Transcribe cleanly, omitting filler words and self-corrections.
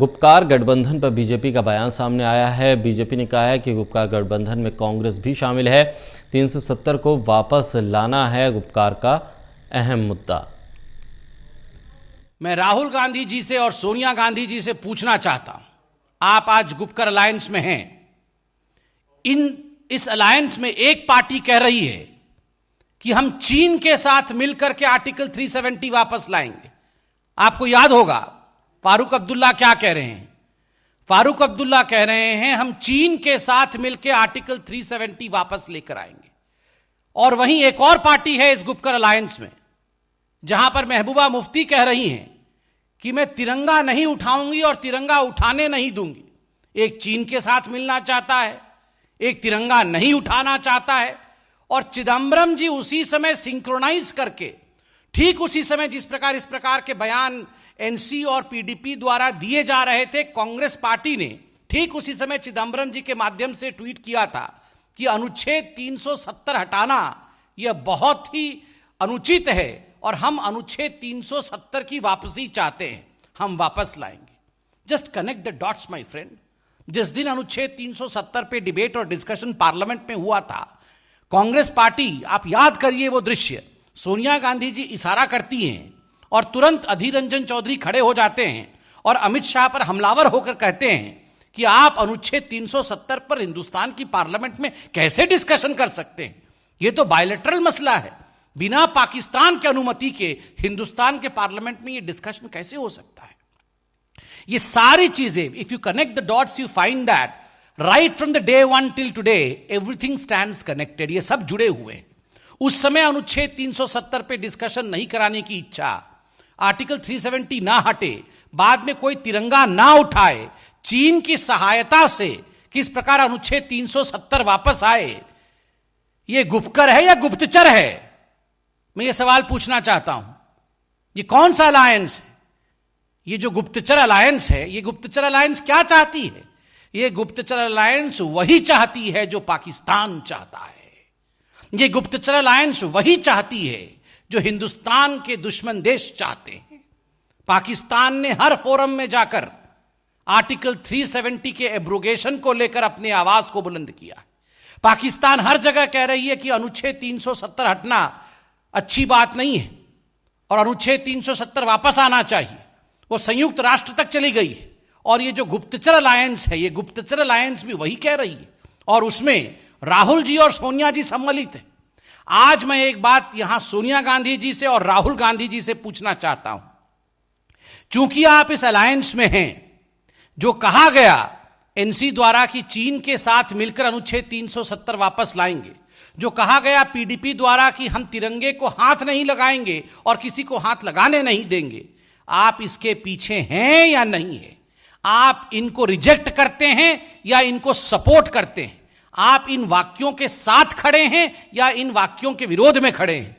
गुपकार गठबंधन पर बीजेपी का बयान सामने आया है। बीजेपी ने कहा है कि गुपकार गठबंधन में कांग्रेस भी शामिल है। 370 को वापस लाना है गुपकार का अहम मुद्दा। मैं राहुल गांधी जी से और सोनिया गांधी जी से पूछना चाहता हूं, आप आज गुपकर अलायंस में हैं। इस अलायंस में एक पार्टी कह रही है कि हम चीन के साथ मिलकर के आर्टिकल 370 वापस लाएंगे। आपको याद होगा फारूक अब्दुल्ला क्या कह रहे हैं। फारूक अब्दुल्ला कह रहे हैं हम चीन के साथ मिलकर आर्टिकल 370 वापस लेकर आएंगे। और वहीं एक और पार्टी है इस गुपकर अलायंस में, जहां पर महबूबा मुफ्ती कह रही हैं कि मैं तिरंगा नहीं उठाऊंगी और तिरंगा उठाने नहीं दूंगी। एक चीन के साथ मिलना चाहता है, एक तिरंगा नहीं उठाना चाहता है। और चिदंबरम जी उसी समय सिंक्रोनाइज करके, ठीक उसी समय जिस प्रकार इस प्रकार के बयान एनसी और पीडीपी द्वारा दिए जा रहे थे, कांग्रेस पार्टी ने ठीक उसी समय चिदंबरम जी के माध्यम से ट्वीट किया था कि अनुच्छेद 370 हटाना यह बहुत ही अनुचित है और हम अनुच्छेद 370 की वापसी चाहते हैं, हम वापस लाएंगे। Just connect the dots my friend. जिस दिन अनुच्छेद 370 पे डिबेट और डिस्कशन पार्लियामेंट में हुआ था, कांग्रेस पार्टी, आप याद करिए वो दृश्य, सोनिया गांधी जी इशारा करती हैं और तुरंत अधीर रंजन चौधरी खड़े हो जाते हैं और अमित शाह पर हमलावर होकर कहते हैं कि आप अनुच्छेद 370 पर हिंदुस्तान की पार्लियामेंट में कैसे डिस्कशन कर सकते हैं, यह तो बायलैटरल मसला है, बिना पाकिस्तान की अनुमति के हिंदुस्तान के पार्लियामेंट में यह डिस्कशन कैसे हो सकता है। ये सारी चीजें, if you connect the dots you find that right from the day one till today everything stands connected. ये सब जुड़े हुए हैं। उस समय अनुच्छेद 370 पे डिस्कशन नहीं कराने की इच्छा, आर्टिकल 370 ना हटे, बाद में कोई तिरंगा ना उठाए, चीन की सहायता से किस प्रकार अनुच्छेद 370 वापस आए, ये गुपकर है या गुप्तचर है? मैं ये सवाल पूछना चाहता हूं। ये कौन सा अलायंस है? ये जो गुप्तचर अलायंस है, ये गुप्तचर अलायंस क्या चाहती है? ये गुप्तचर अलायंस वही चाहती है जो पाकिस्तान चाहता है। ये गुप्तचर अलायंस वही चाहती है जो हिंदुस्तान के दुश्मन देश चाहते हैं। पाकिस्तान ने हर फोरम में जाकर आर्टिकल 370 के एब्रोगेशन को लेकर अपने आवाज को बुलंद किया है। पाकिस्तान हर जगह कह रही है कि अनुच्छेद 370 हटना अच्छी बात नहीं है और अनुच्छेद 370 वापस आना चाहिए। वो संयुक्त राष्ट्र तक चली गई है। और ये जो गुप्तचर अलायंस है, ये गुप्तचर अलायंस भी वही कह रही है और उसमें राहुल जी और सोनिया जी सम्मिलित है। आज मैं एक बात यहां सोनिया गांधी जी से और राहुल गांधी जी से पूछना चाहता हूं। चूंकि आप इस अलायंस में हैं, जो कहा गया एनसी द्वारा कि चीन के साथ मिलकर अनुच्छेद 370 वापस लाएंगे, जो कहा गया पीडीपी द्वारा कि हम तिरंगे को हाथ नहीं लगाएंगे और किसी को हाथ लगाने नहीं देंगे, आप इसके पीछे हैं या नहीं है? आप इनको रिजेक्ट करते हैं या इनको सपोर्ट करते हैं? आप इन वाक्यों के साथ खड़े हैं या इन वाक्यों के विरोध में खड़े हैं?